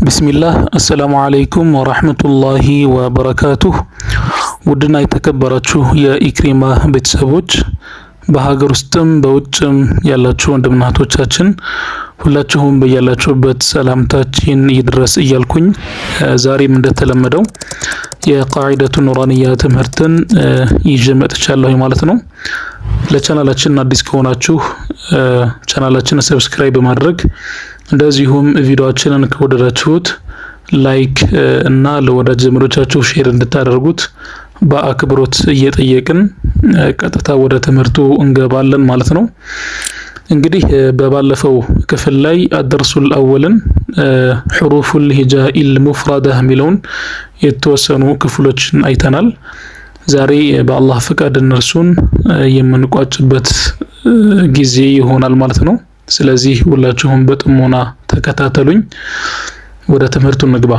ቢስሚላህ አሰላሙ አለይኩም ወራህመቱላሂ ወበረካቱህ። ውድና የተከበራችሁ የኢክሪማ ቤተሰቦች በሀገር ውስጥም በውጭም ያላችሁ ወንድምና እህቶቻችን ሁላችሁም በያላችሁበት ሰላምታችን ይድረስ እያልኩኝ ዛሬም እንደተለመደው የቃዒደቱ ኑራንያ ትምህርትን ይዤ መጥቻለሁ ማለት ነው። ለቻናላችን አዲስ ከሆናችሁ ቻናላችንን ሰብስክራይብ በማድረግ እንደዚሁም ቪዲዮአችንን ከወደዳችሁት ላይክ እና ለወዳጅ ዘመዶቻችሁ ሼር እንድታደርጉት በአክብሮት እየጠየቅን ቀጥታ ወደ ትምህርቱ እንገባለን ማለት ነው። እንግዲህ በባለፈው ክፍል ላይ አደርሱል አወልን ሑሩፉል ሂጃኢል ሙፍረዳ የሚለውን የተወሰኑ ክፍሎችን አይተናል። ዛሬ በአላህ ፍቃድ እነርሱን የምንቋጭበት ጊዜ ይሆናል ማለት ነው። ስለዚህ ሁላችሁም በጥሞና ተከታተሉኝ። ወደ ትምህርቱ እንግባ።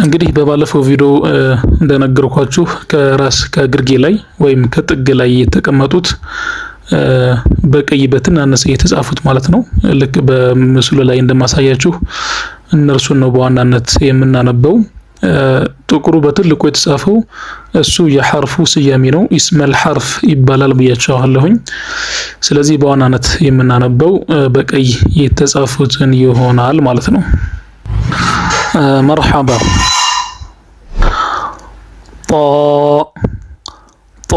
እንግዲህ በባለፈው ቪዲዮ እንደነገርኳችሁ ከግርጌ ላይ ወይም ከጥግ ላይ የተቀመጡት በቀይ በትናንሽ የተጻፉት ማለት ነው። ልክ በምስሉ ላይ እንደማሳያችሁ እነርሱን ነው በዋናነት የምናነበው። ጥቁሩ በትልቁ የተጻፈው እሱ የሐርፉ ስያሜ ነው። ኢስመል ሐርፍ ይባላል ብያችኋለሁኝ። ስለዚህ በዋናነት የምናነበው በቀይ የተጻፉትን ይሆናል ማለት ነው። መርሐባ ጦ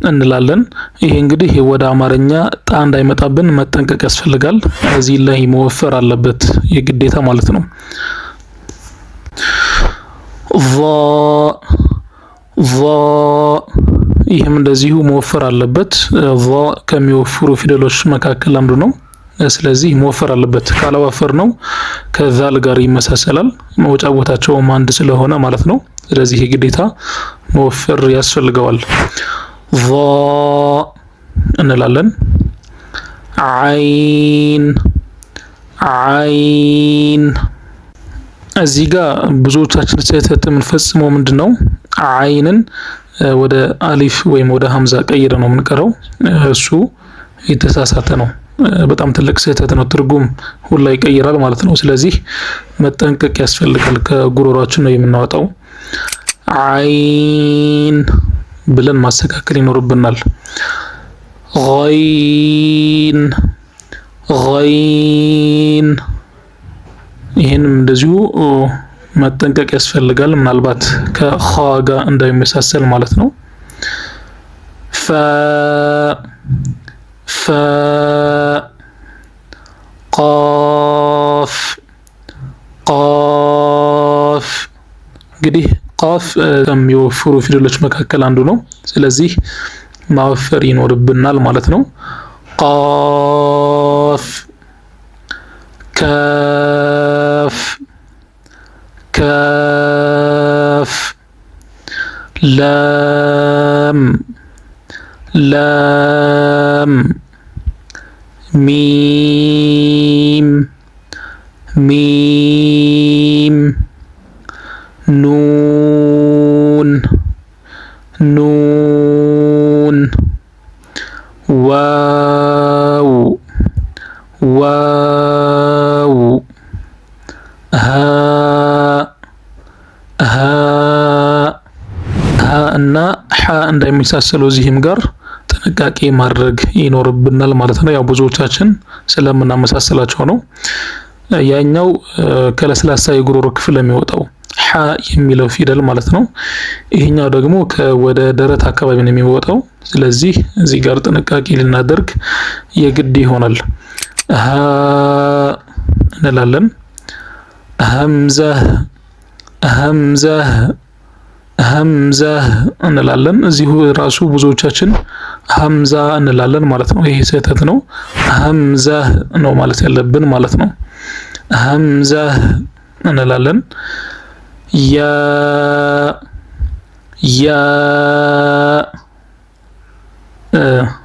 እንላለን። ይሄ እንግዲህ ወደ አማርኛ ጣ እንዳይመጣብን መጠንቀቅ ያስፈልጋል። እዚህ ላይ መወፈር አለበት የግዴታ ማለት ነው። ይህም እንደዚሁ መወፈር አለበት። ከሚወፍሩ ፊደሎች መካከል አንዱ ነው። ስለዚህ መወፈር አለበት። ካላወፈር ነው ከዛል ጋር ይመሳሰላል። መውጫ ቦታቸውም አንድ ስለሆነ ማለት ነው። ስለዚህ ግዴታ መወፈር ያስፈልገዋል። እንላለን። ዓይን እዚህ ጋር ብዙዎቻችን ስህተት የምንፈጽመው ምንድነው? ዓይንን ወደ አሊፍ ወይም ወደ ሀምዛ ቀይረ ነው የምንቀረው። እሱ የተሳሳተ ነው። በጣም ትልቅ ስህተት ነው። ትርጉም ሁላ ይቀይራል ማለት ነው። ስለዚህ መጠንቀቅ ያስፈልጋል። ከጉሮሯችን ነው የምናወጣው። ዓይን ብለን ማስተካከል ይኖርብናል። ገይን ይህንም እንደዚሁ መጠንቀቅ ያስፈልጋል። ምናልባት ከኸ ጋር እንዳይመሳሰል ማለት ነው። ቃፍ እንግዲህ ቃፍ ከሚወፍሩ ፊደሎች መካከል አንዱ ነው። ስለዚህ ማወፈር ይኖርብናል ማለት ነው። ቃፍ ከፍ ላም ሚም ኑን ዋው እና ሐ እንዳይመሳሰሉ እዚህም ጋር ጥንቃቄ ማድረግ ይኖርብናል ማለት ነው። ያው ብዙዎቻችን ስለምናመሳሰላቸው ነው። ያኛው ከለስላሳ የጉሮሮ ክፍል የሚወጣው ሐ የሚለው ፊደል ማለት ነው። ይሄኛው ደግሞ ወደ ደረት አካባቢ ነው የሚወጣው። ስለዚህ እዚህ ጋር ጥንቃቄ ልናደርግ የግድ ይሆናል። ሀ እንላለን። ሀምዛ እንላለን። እዚሁ ራሱ ብዙዎቻችን ሀምዛ እንላለን ማለት ነው። ይሄ ስህተት ነው። ሀምዛ ነው ማለት ያለብን ማለት ነው። ሀምዛ እንላለን። ያ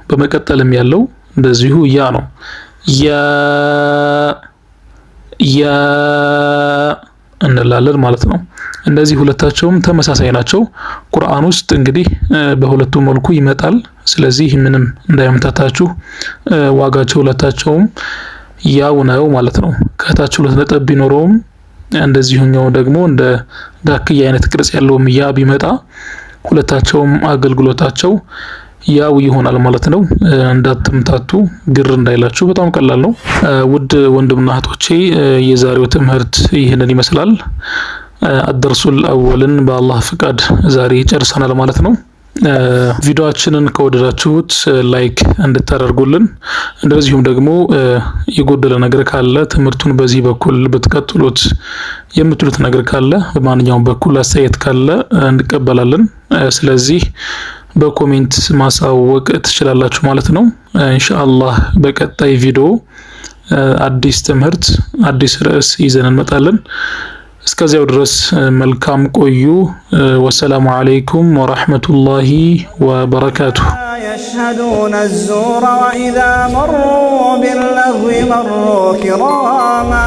በመቀጠልም ያለው እንደዚሁ ያ ነው። ያ እንላለን ማለት ነው። እነዚህ ሁለታቸውም ተመሳሳይ ናቸው። ቁርአን ውስጥ እንግዲህ በሁለቱ መልኩ ይመጣል። ስለዚህ ምንም እንዳይምታታችሁ ዋጋቸው ሁለታቸውም ያው ነው ማለት ነው። ከታች 2 ነጥብ ቢኖረውም እንደዚሁኛው ደግሞ እንደ ዳክያ አይነት ቅርጽ ያለውም ያ ቢመጣ ሁለታቸውም አገልግሎታቸው ያው ይሆናል ማለት ነው። እንዳትምታቱ ግር እንዳይላችሁ በጣም ቀላል ነው። ውድ ወንድምና እህቶቼ የዛሬው ትምህርት ይህንን ይመስላል። አደርሱል አወልን በአላህ ፍቃድ ዛሬ ጨርሰናል ማለት ነው። ቪዲዮአችንን ከወደዳችሁት ላይክ እንድታደርጉልን እንደዚሁም ደግሞ የጎደለ ነገር ካለ ትምህርቱን በዚህ በኩል ብትቀጥሉት የምትሉት ነገር ካለ በማንኛውም በኩል አስተያየት ካለ እንቀበላለን። ስለዚህ በኮሜንት ማሳወቅ ትችላላችሁ ማለት ነው። ኢንሻአላህ በቀጣይ ቪዲዮ አዲስ ትምህርት አዲስ ርዕስ ይዘን እንመጣለን። እስከዚያው ድረስ መልካም ቆዩ። ወሰላሙ አለይኩም ወራህመቱላሂ ወበረካቱሁ። يشهدون الزور وإذا مروا باللغو مروا كراما